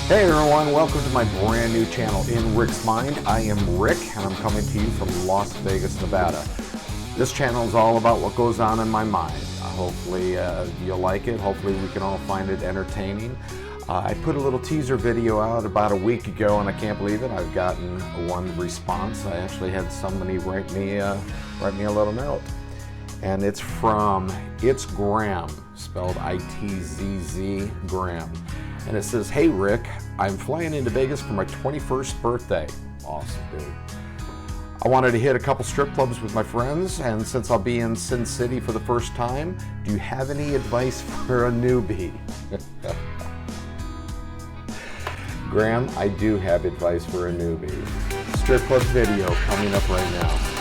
Hey everyone, welcome to my brand new channel, In Rick's Mind. I am Rick, and I'm coming to you from Las Vegas, Nevada. This channel is all about what goes on in my mind. Hopefully you'll like it. Hopefully we can all find it entertaining. I put a little teaser video out about a week ago, and I can't believe it. I've gotten one response. I actually had somebody write me a little note. And it's from It's Graham, spelled I-T-Z-Z, Graham. And it says, "Hey Rick, I'm flying into Vegas for my 21st birthday." Awesome, dude. I wanted to hit a couple strip clubs with my friends, and since I'll be in Sin City for the first time, do you have any advice for a newbie? Graham, I do have advice for a newbie. Strip club video coming up right now.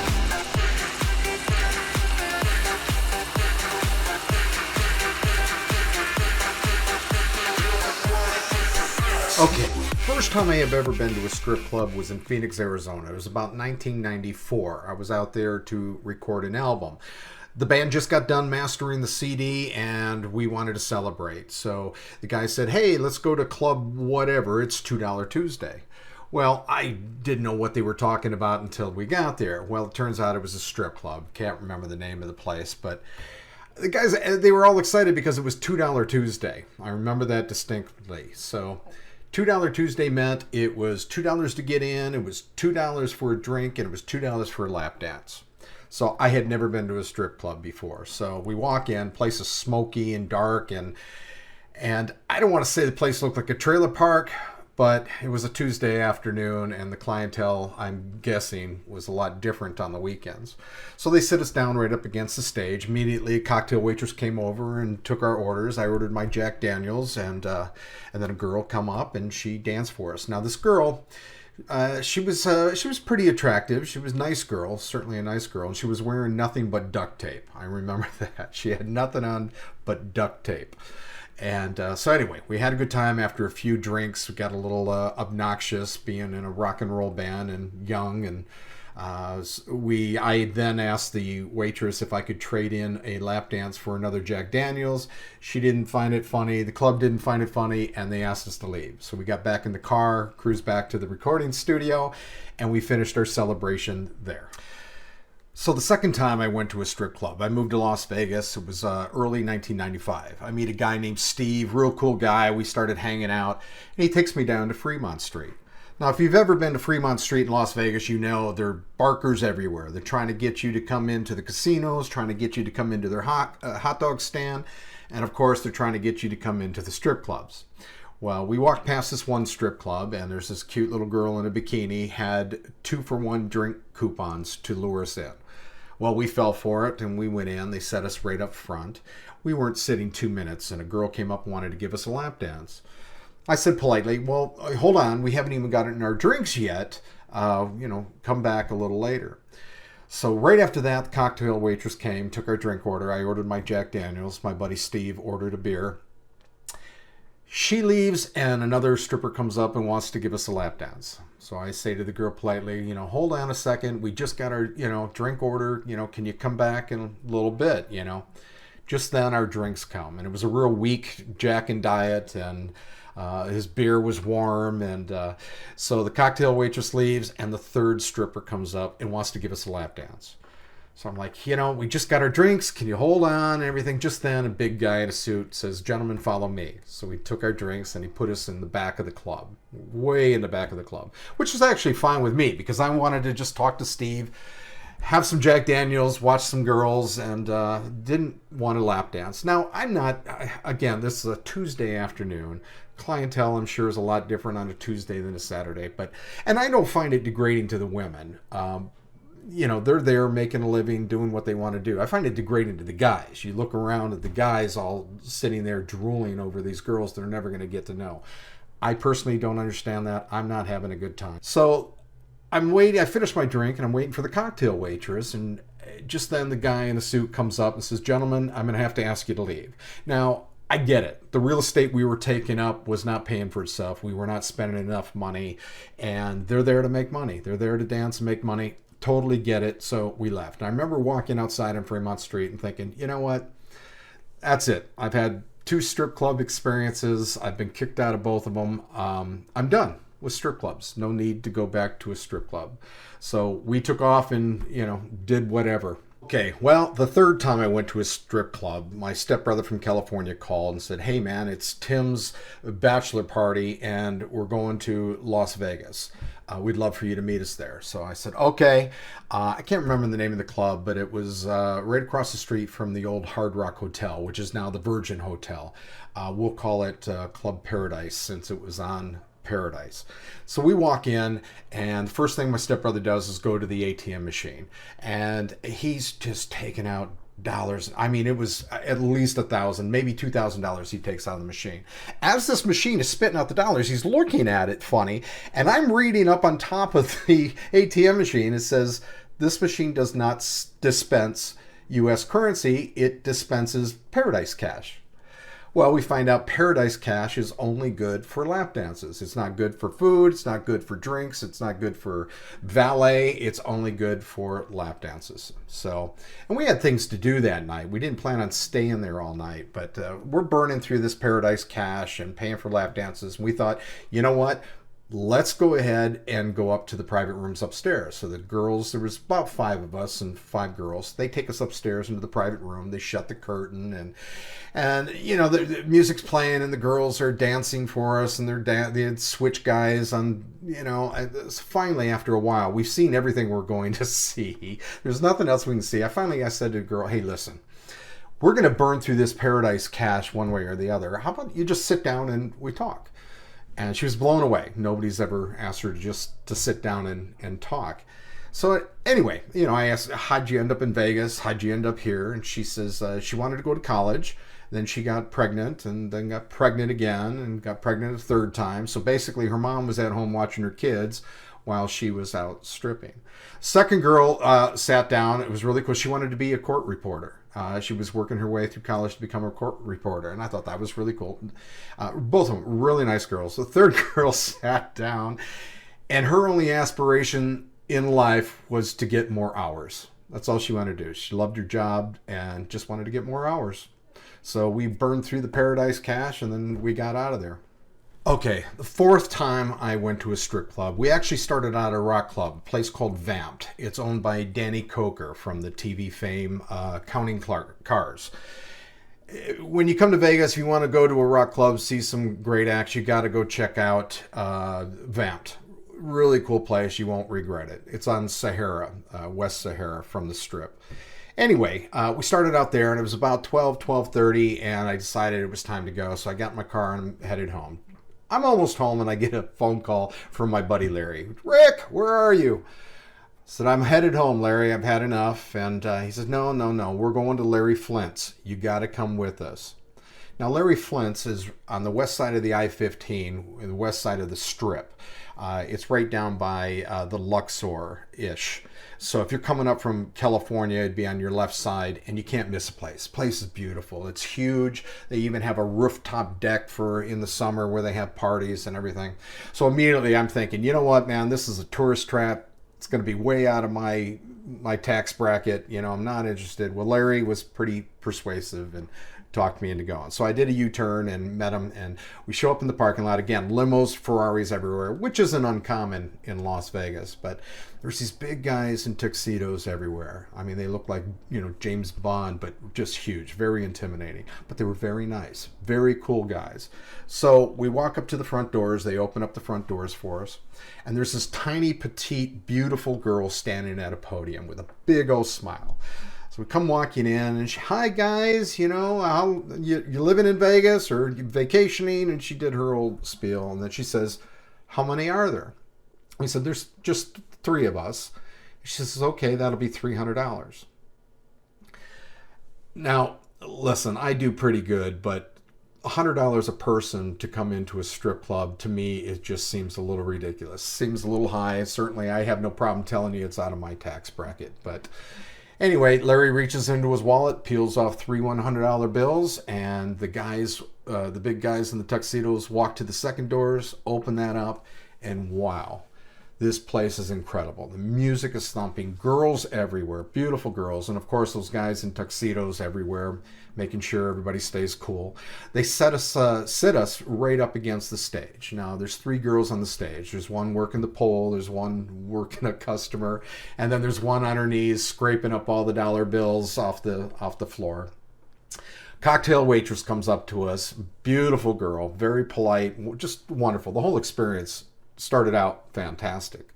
Okay, first time I have ever been to a strip club was in Phoenix, Arizona. It was about 1994. I was out there to record an album. The band just got done mastering the CD and we wanted to celebrate. So the guy said, "Hey, let's go to club whatever. It's $2 Tuesday." Well, I didn't know what they were talking about until we got there. Well, it turns out it was a strip club. Can't remember the name of the place, but the guys, they were all excited because it was $2 Tuesday. I remember that distinctly. So $2 Tuesday meant it was $2 to get in, it was $2 for a drink, and it was $2 for a lap dance. So I had never been to a strip club before. So we walk in, place is smoky and dark, and I don't want to say the place looked like a trailer park, but it was a Tuesday afternoon, and the clientele, I'm guessing, was a lot different on the weekends. So they sit us down right up against the stage. Immediately, a cocktail waitress came over and took our orders. I ordered my Jack Daniels, and then a girl come up, and she danced for us. Now, this girl, she was pretty attractive. She was a nice girl, certainly a nice girl, and she was wearing nothing but duct tape. I remember that. She had nothing on but duct tape. And so anyway, we had a good time. After a few drinks, we got a little obnoxious being in a rock and roll band and young. And I then asked the waitress if I could trade in a lap dance for another Jack Daniels. She didn't find it funny. The club didn't find it funny, and they asked us to leave. So we got back in the car, cruised back to the recording studio, and we finished our celebration there. So the second time I went to a strip club, I moved to Las Vegas. It was early 1995. I meet a guy named Steve, real cool guy. We started hanging out, and he takes me down to Fremont Street. Now, if you've ever been to Fremont Street in Las Vegas, you know there are barkers everywhere. They're trying to get you to come into the casinos, trying to get you to come into their hot dog stand, and of course, they're trying to get you to come into the strip clubs. Well, we walked past this one strip club, and there's this cute little girl in a bikini, had 2-for-1 drink coupons to lure us in. Well, we fell for it, and we went in. They set us right up front. We weren't sitting 2 minutes, and a girl came up and wanted to give us a lap dance. I said politely, "Well, hold on. We haven't even gotten our drinks yet. Come back a little later." So right after that, the cocktail waitress came, took our drink order. I ordered my Jack Daniels. My buddy Steve ordered a beer. She leaves, and another stripper comes up and wants to give us a lap dance. So I say to the girl politely, "Hold on a second. We just got our, drink order. Can you come back in a little bit, Just then our drinks come. And it was a real weak Jack and Diet, and his beer was warm. And so the cocktail waitress leaves, and the third stripper comes up and wants to give us a lap dance. So I'm like, we just got our drinks. Can you hold on and everything? Just then, a big guy in a suit says, "Gentlemen, follow me." So we took our drinks, and he put us in the back of the club, way in the back of the club, which was actually fine with me because I wanted to just talk to Steve, have some Jack Daniels, watch some girls, and didn't want a lap dance. Now, again, this is a Tuesday afternoon. Clientele, I'm sure, is a lot different on a Tuesday than a Saturday. And I don't find it degrading to the women. They're there making a living, doing what they want to do. I find it degrading to the guys. You look around at the guys all sitting there drooling over these girls they're never going to get to know. I personally don't understand that. I'm not having a good time. So I'm waiting. I finished my drink, and I'm waiting for the cocktail waitress. And just then the guy in the suit comes up and says, "Gentlemen, I'm going to have to ask you to leave." Now, I get it. The real estate we were taking up was not paying for itself. We were not spending enough money, and they're there to make money. They're there to dance and make money. Totally get it. So we left. And I remember walking outside on Fremont Street and thinking, you know what? That's it. I've had 2 strip club experiences. I've been kicked out of both of them. I'm done with strip clubs. No need to go back to a strip club. So we took off and, did whatever. Okay, well, the third time I went to a strip club, my stepbrother from California called and said, "Hey man, it's Tim's bachelor party and we're going to Las Vegas. We'd love for you to meet us there." So I said, okay. I can't remember the name of the club, but it was right across the street from the old Hard Rock Hotel, which is now the Virgin Hotel. We'll call it Club Paradise since it was on Paradise. So we walk in, and the first thing my stepbrother does is go to the ATM machine, and he's just taking out dollars. I mean, it was at least $1,000, maybe $2,000 he takes out of the machine. As this machine is spitting out the dollars, he's looking at it funny, and I'm reading up on top of the ATM machine. It says, "This machine does not dispense U.S. currency, it dispenses Paradise cash." Well, we find out Paradise cash is only good for lap dances. It's not good for food. It's not good for drinks. It's not good for valet. It's only good for lap dances. So, and we had things to do that night. We didn't plan on staying there all night, but we're burning through this Paradise cash and paying for lap dances. And we thought, you know what? Let's go ahead and go up to the private rooms upstairs. So the girls, there was about 5 of us and 5 girls. They take us upstairs into the private room. They shut the curtain, and the music's playing and the girls are dancing for us, and they had switch guys on. Finally, after a while, we've seen everything we're going to see. There's nothing else we can see. I said to the girl, "Hey, listen, we're going to burn through this Paradise cash one way or the other. How about you just sit down and we talk?" And she was blown away. Nobody's ever asked her to sit down and talk. So anyway, I asked, "How'd you end up in Vegas? How'd you end up here?" And she says she wanted to go to college. Then she got pregnant and then got pregnant again and got pregnant a third time. So basically her mom was at home watching her kids while she was out stripping. Second girl sat down. It was really cool. She wanted to be a court reporter. She was working her way through college to become a court reporter, and I thought that was really cool. Both of them really nice girls. The third girl sat down, and her only aspiration in life was to get more hours. That's all she wanted to do. She loved her job and just wanted to get more hours. So we burned through the Paradise cash, and then we got out of there. Okay, the fourth time I went to a strip club, we actually started out at a rock club, a place called Vamp'd. It's owned by Danny Coker from the TV fame Counting Cars. When you come to Vegas, if you want to go to a rock club, see some great acts, you got to go check out Vamp'd. Really cool place. You won't regret it. It's on Sahara, West Sahara from the Strip. Anyway, we started out there, and it was about 12:30, and I decided it was time to go. So I got in my car and headed home. I'm almost home, and I get a phone call from my buddy Larry. "Rick, where are you?" I said, "I'm headed home, Larry. I've had enough." And he says, No. We're going to Larry Flint's. You got to come with us." Now, Larry Flint's is on the west side of the I-15, the west side of the Strip. It's right down by the Luxor-ish. So if you're coming up from California, it'd be on your left side, and you can't miss a place. The place is beautiful. It's huge. They even have a rooftop deck for in the summer where they have parties and everything. So immediately I'm thinking, you know what, man, this is a tourist trap. It's going to be way out of my tax bracket. I'm not interested. Well, Larry was pretty persuasive and talked me into going. So I did a U-turn and met him, and we show up in the parking lot. Again, limos, Ferraris everywhere, which isn't uncommon in Las Vegas, but there's these big guys in tuxedos everywhere. I mean, they look like, James Bond, but just huge, very intimidating. But they were very nice, very cool guys. So we walk up to the front doors. They open up the front doors for us, and there's this tiny, petite, beautiful girl standing at a podium with a big old smile. So we come walking in, and "Hi guys, how you living in Vegas or you vacationing?" And she did her old spiel, and then she says, "How many are there?" We said, "There's just 3 of us." She says, "Okay, that'll be $300. Now, listen, I do pretty good, but $100 a person to come into a strip club, to me, it just seems a little ridiculous. Seems a little high. Certainly, I have no problem telling you it's out of my tax bracket, but anyway, Larry reaches into his wallet, peels off 3 $100 bills, and the guys, the big guys in the tuxedos, walk to the second doors, open that up, and wow. This place is incredible. The music is thumping, girls everywhere, beautiful girls, and of course those guys in tuxedos everywhere, making sure everybody stays cool. They sit us right up against the stage. Now there's 3 girls on the stage. There's one working the pole, there's one working a customer, and then there's one on her knees scraping up all the dollar bills off the floor. Cocktail waitress comes up to us, beautiful girl, very polite, just wonderful. The whole experience started out fantastic.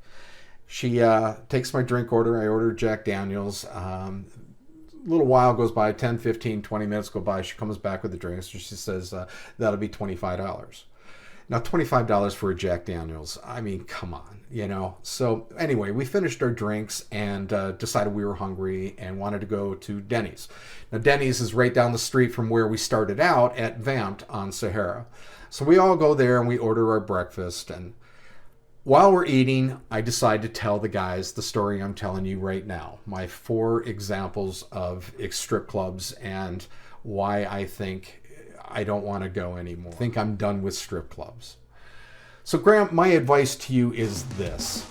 She takes my drink order. I order Jack Daniels. A little while goes by, 10, 15, 20 minutes go by. She comes back with the drinks. She says, that'll be $25. Now, $25 for a Jack Daniels. I mean, come on, you know. So anyway, we finished our drinks and decided we were hungry and wanted to go to Denny's. Now, Denny's is right down the street from where we started out at Vamp'd on Sahara. So we all go there and we order our breakfast. And while we're eating, I decide to tell the guys the story I'm telling you right now. My 4 examples of strip clubs and why I think I don't want to go anymore. I think I'm done with strip clubs. So Graham, my advice to you is this.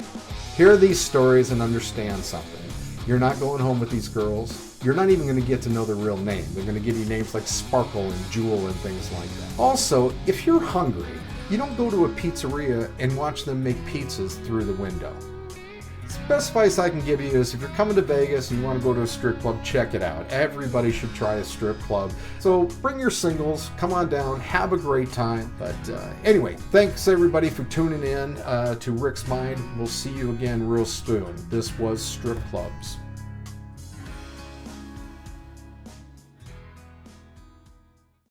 Hear these stories and understand something. You're not going home with these girls. You're not even going to get to know their real name. They're going to give you names like Sparkle and Jewel and things like that. Also, if you're hungry, you don't go to a pizzeria and watch them make pizzas through the window. The best advice I can give you is if you're coming to Vegas and you want to go to a strip club, check it out. Everybody should try a strip club. So bring your singles, come on down, have a great time. But anyway, thanks everybody for tuning in to Rick's Mind. We'll see you again real soon. This was Strip Clubs.